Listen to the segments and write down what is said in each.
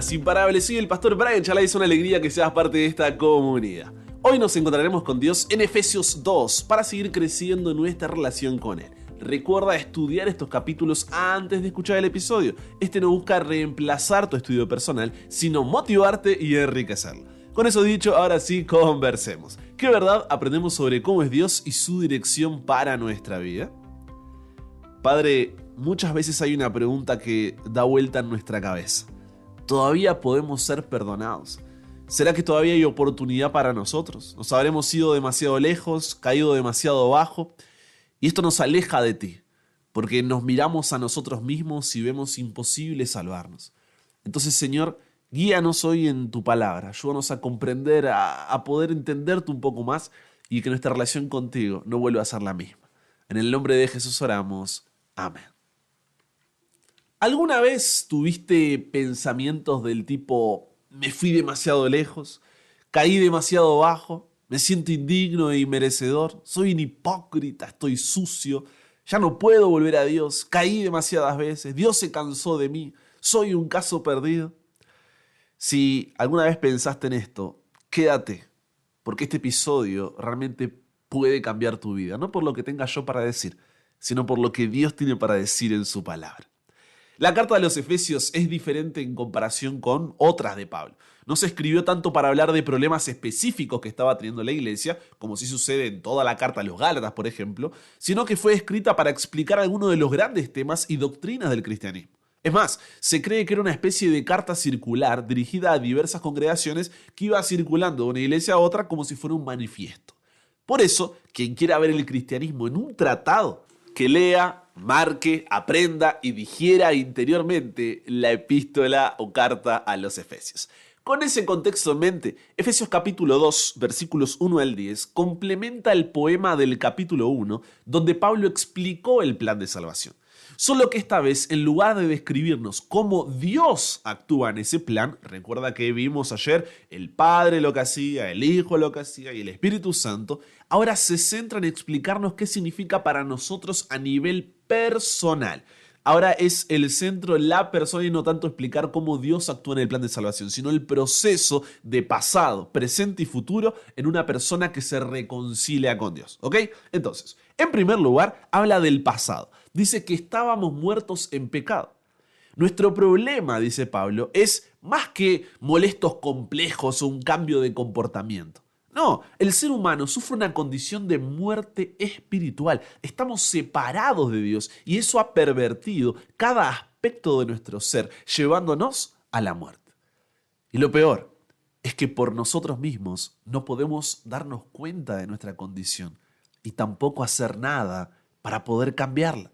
buenas, imparables. Soy el pastor Brian Chalai, es una alegría que seas parte de esta comunidad. Hoy nos encontraremos con Dios en Efesios 2 para seguir creciendo en nuestra relación con Él. Recuerda estudiar estos capítulos antes de escuchar el episodio. Este no busca reemplazar tu estudio personal, sino motivarte y enriquecerlo. Con eso dicho, ahora sí, conversemos. ¿Qué verdad aprendemos sobre cómo es Dios y su dirección para nuestra vida? Padre, muchas veces hay una pregunta que da vuelta en nuestra cabeza. ¿Todavía podemos ser perdonados? ¿Será que todavía hay oportunidad para nosotros? ¿Nos habremos ido demasiado lejos, caído demasiado bajo? Y esto nos aleja de ti, porque nos miramos a nosotros mismos y vemos imposible salvarnos. Entonces, Señor, guíanos hoy en tu palabra. Ayúdanos a comprender, a poder entenderte un poco más y que nuestra relación contigo no vuelva a ser la misma. En el nombre de Jesús oramos. Amén. ¿Alguna vez tuviste pensamientos del tipo, me fui demasiado lejos, caí demasiado bajo, me siento indigno e inmerecedor, soy un hipócrita, estoy sucio, ya no puedo volver a Dios, caí demasiadas veces, Dios se cansó de mí, soy un caso perdido? Si alguna vez pensaste en esto, quédate, porque este episodio realmente puede cambiar tu vida, no por lo que tenga yo para decir, sino por lo que Dios tiene para decir en su palabra. La carta de los Efesios es diferente en comparación con otras de Pablo. No se escribió tanto para hablar de problemas específicos que estaba teniendo la iglesia, como sí sucede en toda la carta a los Gálatas, por ejemplo, sino que fue escrita para explicar algunos de los grandes temas y doctrinas del cristianismo. Es más, se cree que era una especie de carta circular dirigida a diversas congregaciones que iba circulando de una iglesia a otra como si fuera un manifiesto. Por eso, quien quiera ver el cristianismo en un tratado, que lea, marque, aprenda y digiera interiormente la epístola o carta a los Efesios. Con ese contexto en mente, Efesios capítulo 2, versículos 1 al 10, complementa el poema del capítulo 1, donde Pablo explicó el plan de salvación. Solo que esta vez, en lugar de describirnos cómo Dios actúa en ese plan, recuerda que vimos ayer el Padre lo que hacía, el Hijo lo que hacía y el Espíritu Santo, ahora se centra en explicarnos qué significa para nosotros a nivel personal. Ahora es el centro la persona y no tanto explicar cómo Dios actúa en el plan de salvación, sino el proceso de pasado, presente y futuro en una persona que se reconcilia con Dios. ¿Ok? Entonces, en primer lugar, habla del pasado. Dice que estábamos muertos en pecado. Nuestro problema, dice Pablo, es más que molestos complejos o un cambio de comportamiento. No, el ser humano sufre una condición de muerte espiritual. Estamos separados de Dios y eso ha pervertido cada aspecto de nuestro ser, llevándonos a la muerte. Y lo peor es que por nosotros mismos no podemos darnos cuenta de nuestra condición y tampoco hacer nada para poder cambiarla.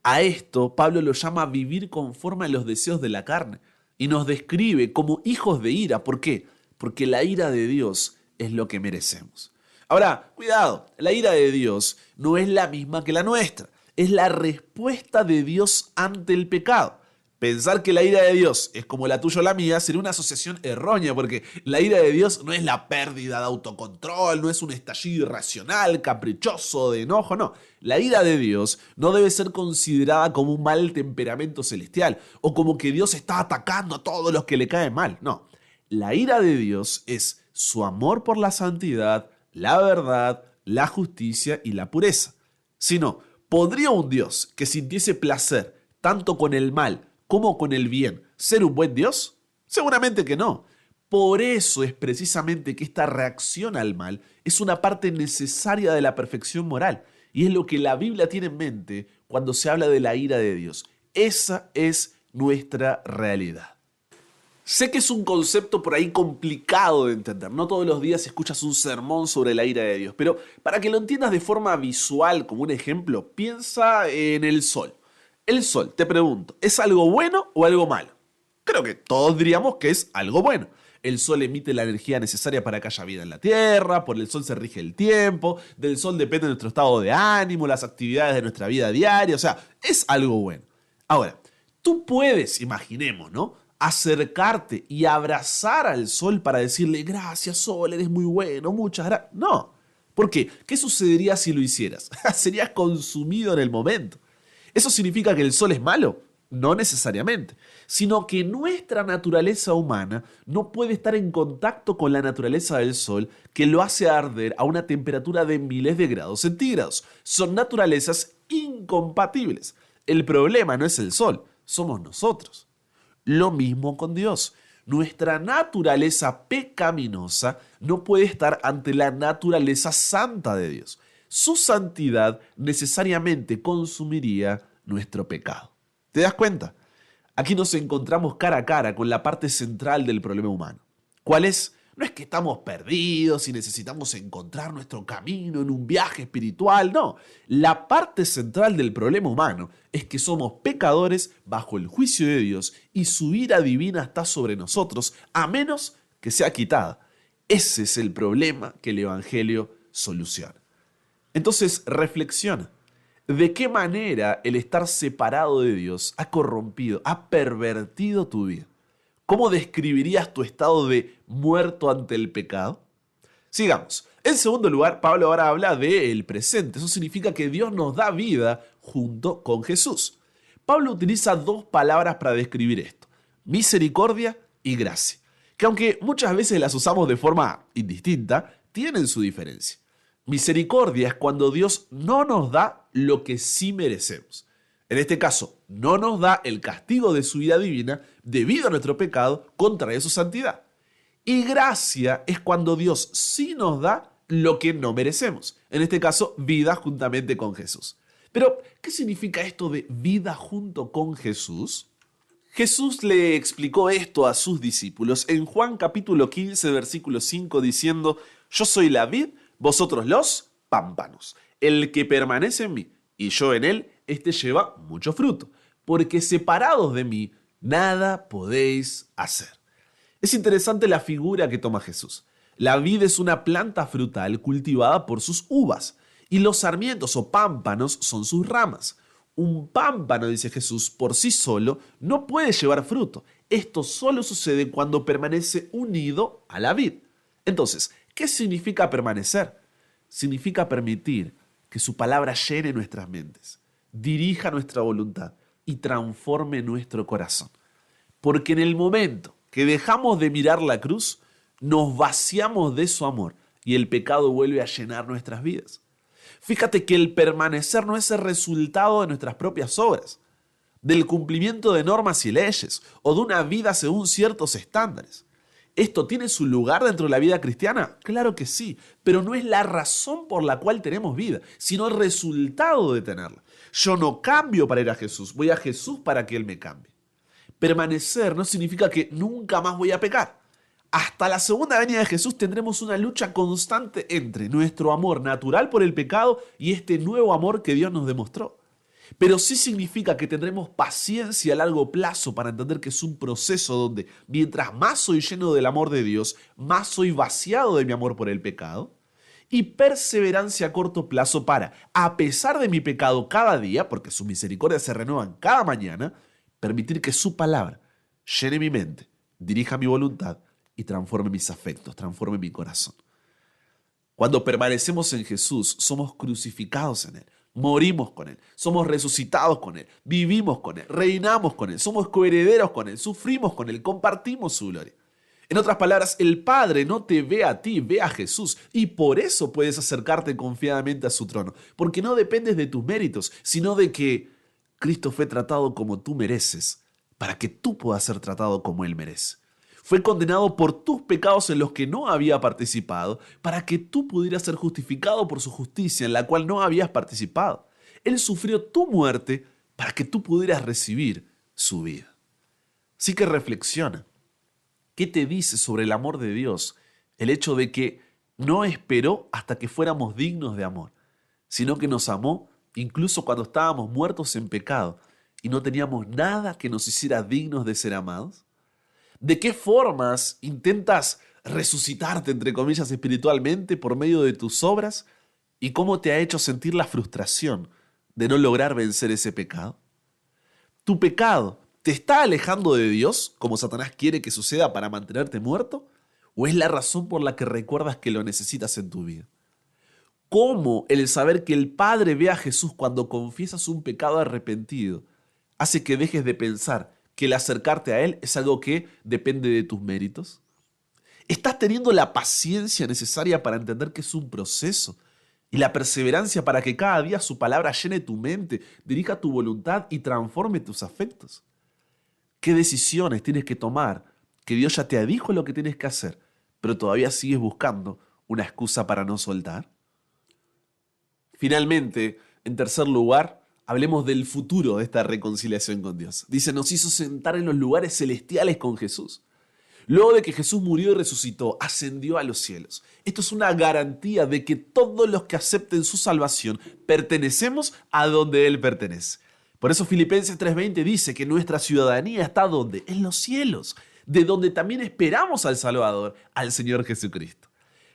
A esto Pablo lo llama vivir conforme a los deseos de la carne y nos describe como hijos de ira. ¿Por qué? Porque la ira de Dios es lo que merecemos. Ahora, cuidado, la ira de Dios no es la misma que la nuestra. Es la respuesta de Dios ante el pecado. Pensar que la ira de Dios es como la tuya o la mía sería una asociación errónea, porque la ira de Dios no es la pérdida de autocontrol, no es un estallido irracional, caprichoso, de enojo, no. La ira de Dios no debe ser considerada como un mal temperamento celestial o como que Dios está atacando a todos los que le caen mal, no. La ira de Dios es su amor por la santidad, la verdad, la justicia y la pureza. Si no, ¿podría un Dios que sintiese placer tanto con el mal como con el bien ser un buen Dios? Seguramente que no. Por eso es precisamente que esta reacción al mal es una parte necesaria de la perfección moral y es lo que la Biblia tiene en mente cuando se habla de la ira de Dios. Esa es nuestra realidad. Sé que es un concepto por ahí complicado de entender. No todos los días escuchas un sermón sobre la ira de Dios, pero para que lo entiendas de forma visual, como un ejemplo, piensa en el sol. El sol, te pregunto, ¿es algo bueno o algo malo? Creo que todos diríamos que es algo bueno. El sol emite la energía necesaria para que haya vida en la Tierra, por el sol se rige el tiempo, del sol depende nuestro estado de ánimo, las actividades de nuestra vida diaria, o sea, es algo bueno. Ahora, tú puedes, imaginemos, ¿no?, acercarte y abrazar al sol para decirle, gracias sol, eres muy bueno, muchas gracias. No. ¿Por qué? ¿Qué sucedería si lo hicieras? Serías consumido en el momento. ¿Eso significa que el sol es malo? No necesariamente, sino que nuestra naturaleza humana no puede estar en contacto con la naturaleza del Sol, que lo hace arder a una temperatura de miles de grados centígrados. Son naturalezas incompatibles. El problema no es el Sol, somos nosotros. Lo mismo con Dios. Nuestra naturaleza pecaminosa no puede estar ante la naturaleza santa de Dios. Su santidad necesariamente consumiría nuestro pecado. ¿Te das cuenta? Aquí nos encontramos cara a cara con la parte central del problema humano. ¿Cuál es? No es que estamos perdidos y necesitamos encontrar nuestro camino en un viaje espiritual, no. La parte central del problema humano es que somos pecadores bajo el juicio de Dios y su ira divina está sobre nosotros, a menos que sea quitada. Ese es el problema que el Evangelio soluciona. Entonces, reflexiona. ¿De qué manera el estar separado de Dios ha corrompido, ha pervertido tu vida? ¿Cómo describirías tu estado de muerto ante el pecado? Sigamos. En segundo lugar, Pablo ahora habla del presente. Eso significa que Dios nos da vida junto con Jesús. Pablo utiliza dos palabras para describir esto: misericordia y gracia, que aunque muchas veces las usamos de forma indistinta, tienen su diferencia. Misericordia es cuando Dios no nos da lo que sí merecemos. En este caso, no nos da el castigo de su ira divina debido a nuestro pecado, contrae su santidad. Y gracia es cuando Dios sí nos da lo que no merecemos. En este caso, vida juntamente con Jesús. Pero, ¿qué significa esto de vida junto con Jesús? Jesús le explicó esto a sus discípulos en Juan capítulo 15, versículo 5, diciendo: Yo soy la vid, vosotros los pámpanos. El que permanece en mí y yo en él, este lleva mucho fruto, porque separados de mí, nada podéis hacer. Es interesante la figura que toma Jesús. La vid es una planta frutal cultivada por sus uvas, y los sarmientos o pámpanos son sus ramas. Un pámpano, dice Jesús, por sí solo no puede llevar fruto. Esto solo sucede cuando permanece unido a la vid. Entonces, ¿qué significa permanecer? Significa permitir que su palabra llene nuestras mentes, dirija nuestra voluntad y transforme nuestro corazón. Porque en el momento que dejamos de mirar la cruz, nos vaciamos de su amor y el pecado vuelve a llenar nuestras vidas. Fíjate que el permanecer no es el resultado de nuestras propias obras, del cumplimiento de normas y leyes o de una vida según ciertos estándares. ¿Esto tiene su lugar dentro de la vida cristiana? Claro que sí, pero no es la razón por la cual tenemos vida, sino el resultado de tenerla. Yo no cambio para ir a Jesús, voy a Jesús para que Él me cambie. Permanecer no significa que nunca más voy a pecar. Hasta la segunda venida de Jesús tendremos una lucha constante entre nuestro amor natural por el pecado y este nuevo amor que Dios nos demostró. Pero sí significa que tendremos paciencia a largo plazo para entender que es un proceso donde mientras más soy lleno del amor de Dios, más soy vaciado de mi amor por el pecado. Y perseverancia a corto plazo para, a pesar de mi pecado cada día, porque sus misericordias se renuevan cada mañana, permitir que su palabra llene mi mente, dirija mi voluntad y transforme mis afectos, transforme mi corazón. Cuando permanecemos en Jesús, somos crucificados en Él. Morimos con Él, somos resucitados con Él, vivimos con Él, reinamos con Él, somos coherederos con Él, sufrimos con Él, compartimos su gloria. En otras palabras, el Padre no te ve a ti, ve a Jesús, y por eso puedes acercarte confiadamente a su trono, porque no dependes de tus méritos, sino de que Cristo fue tratado como tú mereces, para que tú puedas ser tratado como Él merece. Fue condenado por tus pecados en los que no había participado, para que tú pudieras ser justificado por su justicia en la cual no habías participado. Él sufrió tu muerte para que tú pudieras recibir su vida. Así que reflexiona. ¿Qué te dice sobre el amor de Dios el hecho de que no esperó hasta que fuéramos dignos de amor, sino que nos amó incluso cuando estábamos muertos en pecado y no teníamos nada que nos hiciera dignos de ser amados? ¿De qué formas intentas resucitarte, entre comillas, espiritualmente por medio de tus obras? ¿Y cómo te ha hecho sentir la frustración de no lograr vencer ese pecado? ¿Tu pecado te está alejando de Dios, como Satanás quiere que suceda para mantenerte muerto? ¿O es la razón por la que recuerdas que lo necesitas en tu vida? ¿Cómo el saber que el Padre ve a Jesús cuando confiesas un pecado arrepentido hace que dejes de pensar que el acercarte a Él es algo que depende de tus méritos? ¿Estás teniendo la paciencia necesaria para entender que es un proceso y la perseverancia para que cada día su palabra llene tu mente, dirija tu voluntad y transforme tus afectos? ¿Qué decisiones tienes que tomar que Dios ya te dijo lo que tienes que hacer, pero todavía sigues buscando una excusa para no soltar? Finalmente, en tercer lugar, hablemos del futuro de esta reconciliación con Dios. Dice, nos hizo sentar en los lugares celestiales con Jesús. Luego de que Jesús murió y resucitó, ascendió a los cielos. Esto es una garantía de que todos los que acepten su salvación pertenecemos a donde Él pertenece. Por eso Filipenses 3:20 dice que nuestra ciudadanía está donde? En los cielos, de donde también esperamos al Salvador, al Señor Jesucristo.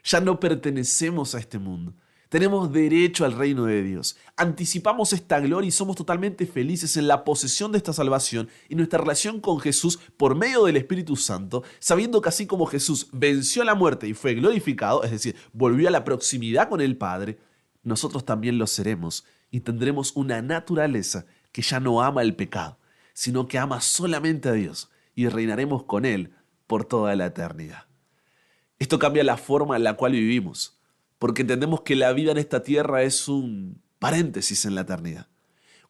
Ya no pertenecemos a este mundo. Tenemos derecho al reino de Dios. Anticipamos esta gloria y somos totalmente felices en la posesión de esta salvación y nuestra relación con Jesús por medio del Espíritu Santo, sabiendo que así como Jesús venció la muerte y fue glorificado, es decir, volvió a la proximidad con el Padre, nosotros también lo seremos y tendremos una naturaleza que ya no ama el pecado, sino que ama solamente a Dios y reinaremos con Él por toda la eternidad. Esto cambia la forma en la cual vivimos, porque entendemos que la vida en esta tierra es un paréntesis en la eternidad.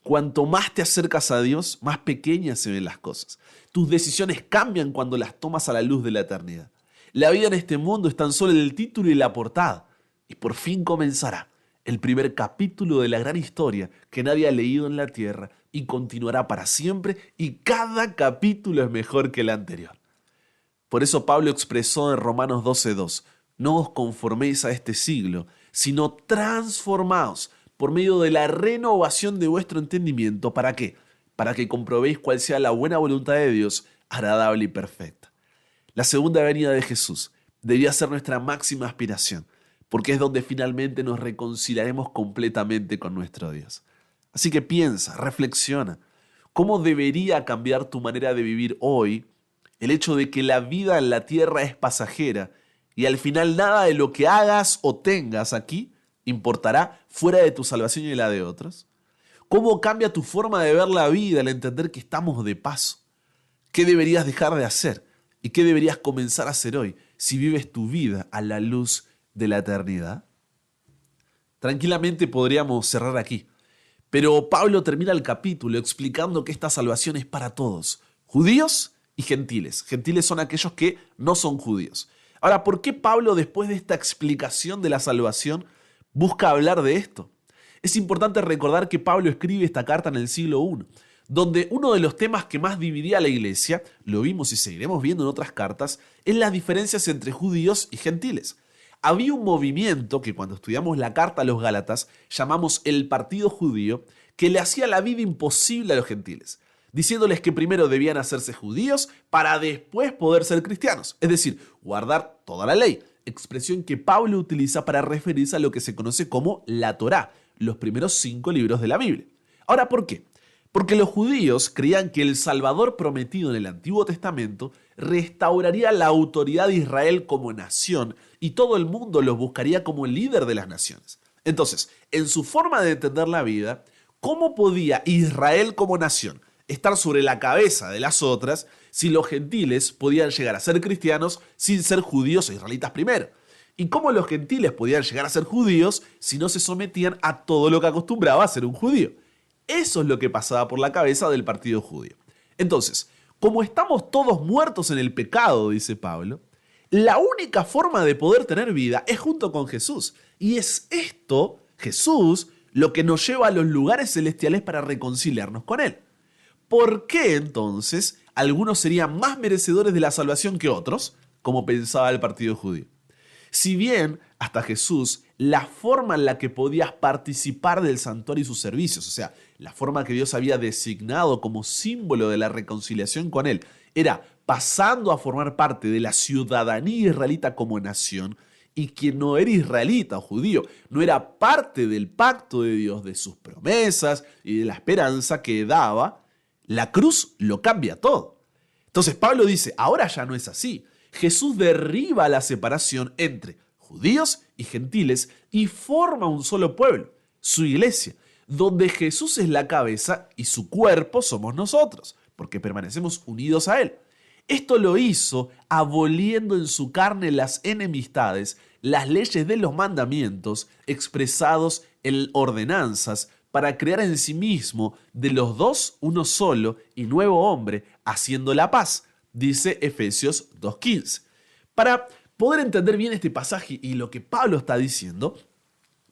Cuanto más te acercas a Dios, más pequeñas se ven las cosas. Tus decisiones cambian cuando las tomas a la luz de la eternidad. La vida en este mundo es tan solo el título y la portada. Y por fin comenzará el primer capítulo de la gran historia que nadie ha leído en la tierra y continuará para siempre, y cada capítulo es mejor que el anterior. Por eso Pablo expresó en Romanos 12:2, no os conforméis a este siglo, sino transformaos por medio de la renovación de vuestro entendimiento. ¿Para qué? Para que comprobéis cuál sea la buena voluntad de Dios, agradable y perfecta. La segunda venida de Jesús debía ser nuestra máxima aspiración, porque es donde finalmente nos reconciliaremos completamente con nuestro Dios. Así que piensa, reflexiona, ¿cómo debería cambiar tu manera de vivir hoy el hecho de que la vida en la tierra es pasajera y al final nada de lo que hagas o tengas aquí importará fuera de tu salvación y la de otros? ¿Cómo cambia tu forma de ver la vida al entender que estamos de paso? ¿Qué deberías dejar de hacer y qué deberías comenzar a hacer hoy si vives tu vida a la luz de la eternidad? Tranquilamente podríamos cerrar aquí, pero Pablo termina el capítulo explicando que esta salvación es para todos, judíos y gentiles. Gentiles son aquellos que no son judíos. Ahora, ¿por qué Pablo, después de esta explicación de la salvación, busca hablar de esto? Es importante recordar que Pablo escribe esta carta en el siglo I, donde uno de los temas que más dividía a la iglesia, lo vimos y seguiremos viendo en otras cartas, es las diferencias entre judíos y gentiles. Había un movimiento que cuando estudiamos la carta a los Gálatas llamamos el partido judío, que le hacía la vida imposible a los gentiles, diciéndoles que primero debían hacerse judíos para después poder ser cristianos, es decir, guardar toda la ley, expresión que Pablo utiliza para referirse a lo que se conoce como la Torá, los primeros 5 libros de la Biblia. Ahora, ¿por qué? Porque los judíos creían que el Salvador prometido en el Antiguo Testamento restauraría la autoridad de Israel como nación y todo el mundo los buscaría como el líder de las naciones. Entonces, en su forma de entender la vida, ¿cómo podía Israel como nación estar sobre la cabeza de las otras si los gentiles podían llegar a ser cristianos sin ser judíos o israelitas primero? ¿Y cómo los gentiles podían llegar a ser judíos si no se sometían a todo lo que acostumbraba a ser un judío? Eso es lo que pasaba por la cabeza del partido judío. Entonces, como estamos todos muertos en el pecado, dice Pablo, la única forma de poder tener vida es junto con Jesús. Y es esto, Jesús, lo que nos lleva a los lugares celestiales para reconciliarnos con Él. ¿Por qué entonces algunos serían más merecedores de la salvación que otros, como pensaba el partido judío? Si bien hasta Jesús, la forma en la que podías participar del santuario y sus servicios, o sea, la forma que Dios había designado como símbolo de la reconciliación con Él, era pasando a formar parte de la ciudadanía israelita como nación, y quien no era israelita o judío no era parte del pacto de Dios, de sus promesas y de la esperanza que daba, la cruz lo cambia todo. Entonces Pablo dice, ahora ya no es así. Jesús derriba la separación entre judíos y gentiles y forma un solo pueblo, su iglesia, donde Jesús es la cabeza y su cuerpo somos nosotros, porque permanecemos unidos a Él. Esto lo hizo aboliendo en su carne las enemistades, las leyes de los mandamientos expresados en ordenanzas, para crear en sí mismo de los dos uno solo y nuevo hombre, haciendo la paz, dice Efesios 2:15. Para poder entender bien este pasaje y lo que Pablo está diciendo,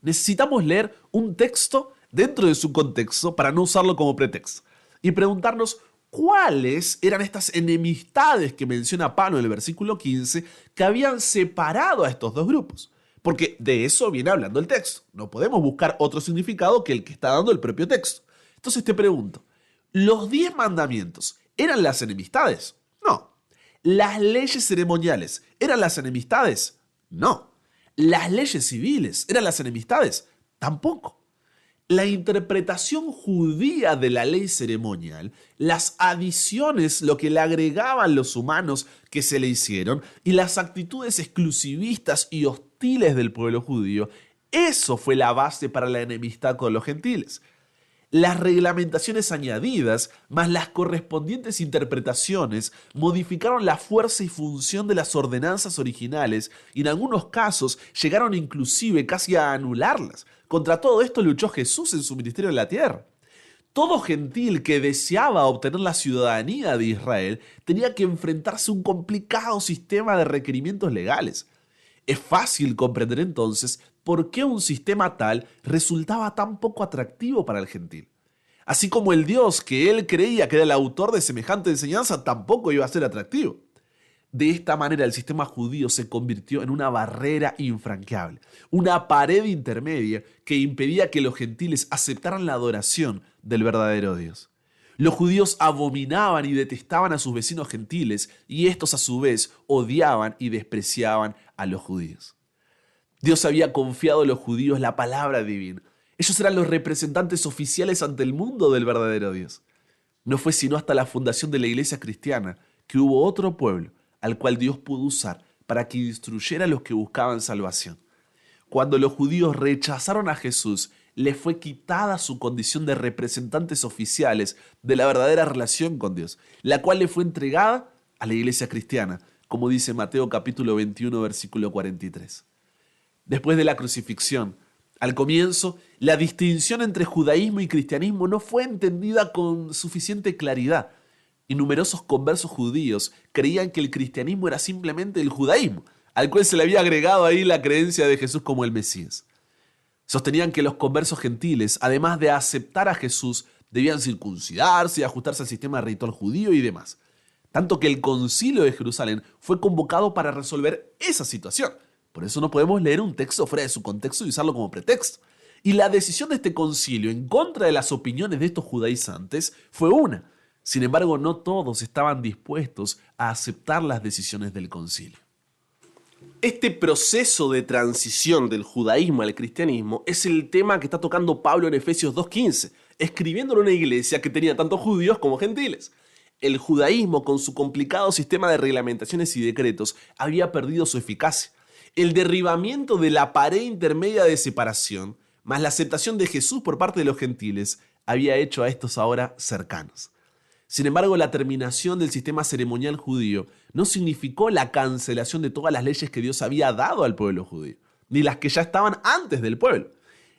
necesitamos leer un texto dentro de su contexto para no usarlo como pretexto y preguntarnos cuáles eran estas enemistades que menciona Pablo en el versículo 15 que habían separado a estos dos grupos. Porque de eso viene hablando el texto. No podemos buscar otro significado que el que está dando el propio texto. Entonces te pregunto, ¿los 10 mandamientos eran las enemistades? No. ¿Las leyes ceremoniales eran las enemistades? No. ¿Las leyes civiles eran las enemistades? Tampoco. La interpretación judía de la ley ceremonial, las adiciones, lo que le agregaban los humanos que se le hicieron, y las actitudes exclusivistas y hostiles del pueblo judío, eso fue la base para la enemistad con los gentiles. Las reglamentaciones añadidas, más las correspondientes interpretaciones, modificaron la fuerza y función de las ordenanzas originales y en algunos casos llegaron inclusive casi a anularlas. Contra todo esto luchó Jesús en su ministerio en la tierra. Todo gentil que deseaba obtener la ciudadanía de Israel tenía que enfrentarse a un complicado sistema de requerimientos legales. Es fácil comprender entonces por qué un sistema tal resultaba tan poco atractivo para el gentil. Así como el Dios que él creía que era el autor de semejante enseñanza tampoco iba a ser atractivo. De esta manera el sistema judío se convirtió en una barrera infranqueable, una pared intermedia que impedía que los gentiles aceptaran la adoración del verdadero Dios. Los judíos abominaban y detestaban a sus vecinos gentiles y estos a su vez odiaban y despreciaban a los judíos. Dios había confiado a los judíos la palabra divina. Ellos eran los representantes oficiales ante el mundo del verdadero Dios. No fue sino hasta la fundación de la iglesia cristiana que hubo otro pueblo al cual Dios pudo usar para que instruyera a los que buscaban salvación. Cuando los judíos rechazaron a Jesús, les fue quitada su condición de representantes oficiales de la verdadera relación con Dios, la cual le fue entregada a la iglesia cristiana, como dice Mateo capítulo 21, versículo 43. Después de la crucifixión, al comienzo, la distinción entre judaísmo y cristianismo no fue entendida con suficiente claridad, y numerosos conversos judíos creían que el cristianismo era simplemente el judaísmo, al cual se le había agregado ahí la creencia de Jesús como el Mesías. Sostenían que los conversos gentiles, además de aceptar a Jesús, debían circuncidarse y ajustarse al sistema ritual judío y demás. Tanto que el concilio de Jerusalén fue convocado para resolver esa situación. Por eso no podemos leer un texto fuera de su contexto y usarlo como pretexto. Y la decisión de este concilio en contra de las opiniones de estos judaizantes fue una. Sin embargo, no todos estaban dispuestos a aceptar las decisiones del concilio. Este proceso de transición del judaísmo al cristianismo es el tema que está tocando Pablo en Efesios 2:15, escribiéndolo en una iglesia que tenía tanto judíos como gentiles. El judaísmo, con su complicado sistema de reglamentaciones y decretos, había perdido su eficacia. El derribamiento de la pared intermedia de separación, más la aceptación de Jesús por parte de los gentiles, había hecho a estos ahora cercanos. Sin embargo, la terminación del sistema ceremonial judío no significó la cancelación de todas las leyes que Dios había dado al pueblo judío, ni las que ya estaban antes del pueblo.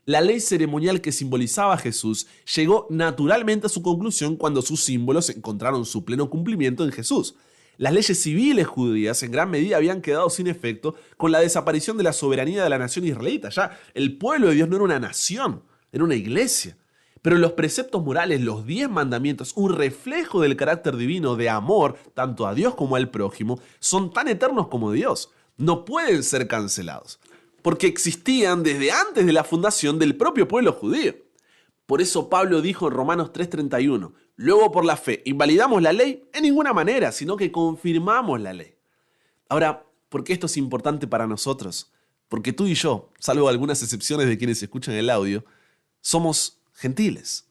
La ley ceremonial que simbolizaba a Jesús llegó naturalmente a su conclusión cuando sus símbolos encontraron su pleno cumplimiento en Jesús. Las leyes civiles judías en gran medida habían quedado sin efecto con la desaparición de la soberanía de la nación israelita. Ya el pueblo de Dios no era una nación, era una iglesia. Pero los preceptos morales, los 10 mandamientos, un reflejo del carácter divino de amor, tanto a Dios como al prójimo, son tan eternos como Dios. No pueden ser cancelados, porque existían desde antes de la fundación del propio pueblo judío. Por eso Pablo dijo en Romanos 3:31, luego por la fe, ¿invalidamos la ley? En ninguna manera, sino que confirmamos la ley. Ahora, ¿por qué esto es importante para nosotros? Porque tú y yo, salvo algunas excepciones de quienes escuchan el audio, somos gentiles.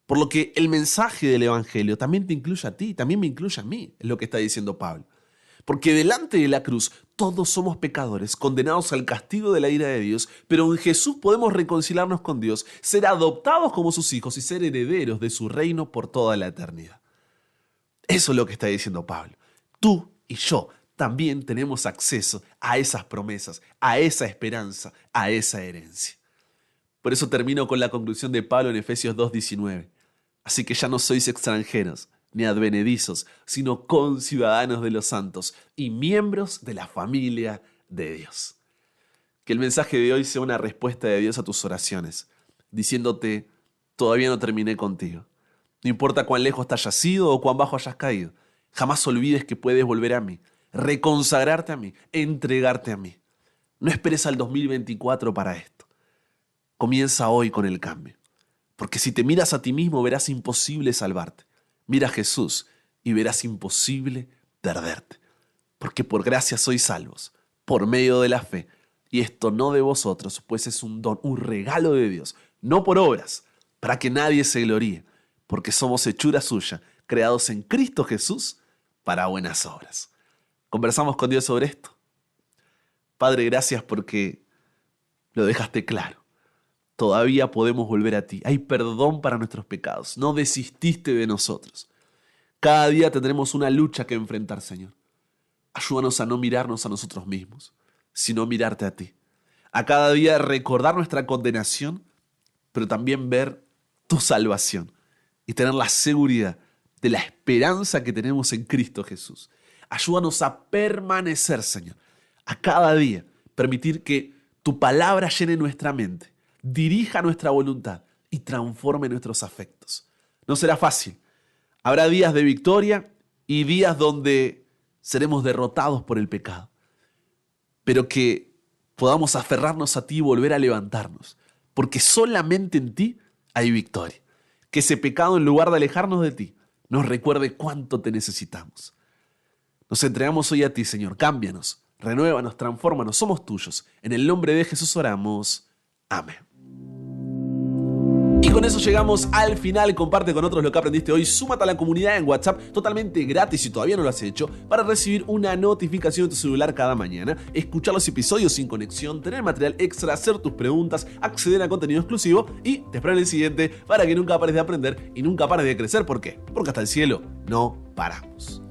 Por lo que el mensaje del Evangelio también te incluye a ti, también me incluye a mí, es lo que está diciendo Pablo. Porque delante de la cruz todos somos pecadores, condenados al castigo de la ira de Dios, pero en Jesús podemos reconciliarnos con Dios, ser adoptados como sus hijos y ser herederos de su reino por toda la eternidad. Eso es lo que está diciendo Pablo. Tú y yo también tenemos acceso a esas promesas, a esa esperanza, a esa herencia. Por eso termino con la conclusión de Pablo en Efesios 2:19. Así que ya no sois extranjeros ni advenedizos, sino conciudadanos de los santos y miembros de la familia de Dios. Que el mensaje de hoy sea una respuesta de Dios a tus oraciones, diciéndote, todavía no terminé contigo. No importa cuán lejos te hayas ido o cuán bajo hayas caído, jamás olvides que puedes volver a mí, reconsagrarte a mí, entregarte a mí. No esperes al 2024 para esto. Comienza hoy con el cambio. Porque si te miras a ti mismo verás imposible salvarte. Mira a Jesús y verás imposible perderte. Porque por gracia sois salvos, por medio de la fe. Y esto no de vosotros, pues es un don, un regalo de Dios. No por obras, para que nadie se gloríe. Porque somos hechura suya, creados en Cristo Jesús para buenas obras. ¿Conversamos con Dios sobre esto? Padre, gracias porque lo dejaste claro. Todavía podemos volver a ti. Hay perdón para nuestros pecados. No desististe de nosotros. Cada día tendremos una lucha que enfrentar, Señor. Ayúdanos a no mirarnos a nosotros mismos, sino mirarte a ti. A cada día recordar nuestra condenación, pero también ver tu salvación y tener la seguridad de la esperanza que tenemos en Cristo Jesús. Ayúdanos a permanecer, Señor, a cada día. Permitir que tu palabra llene nuestra mente, dirija nuestra voluntad y transforme nuestros afectos. No será fácil. Habrá días de victoria y días donde seremos derrotados por el pecado. Pero que podamos aferrarnos a ti y volver a levantarnos. Porque solamente en ti hay victoria. Que ese pecado, en lugar de alejarnos de ti, nos recuerde cuánto te necesitamos. Nos entregamos hoy a ti, Señor. Cámbianos, renuévanos, transfórmanos. Somos tuyos. En el nombre de Jesús oramos. Amén. Y con eso llegamos al final. Comparte con otros lo que aprendiste hoy. Súmate a la comunidad en WhatsApp totalmente gratis si todavía no lo has hecho, para recibir una notificación en tu celular cada mañana, escuchar los episodios sin conexión, tener material extra, hacer tus preguntas, acceder a contenido exclusivo y te espero en el siguiente para que nunca pares de aprender y nunca pares de crecer. ¿Por qué? Porque hasta el cielo no paramos.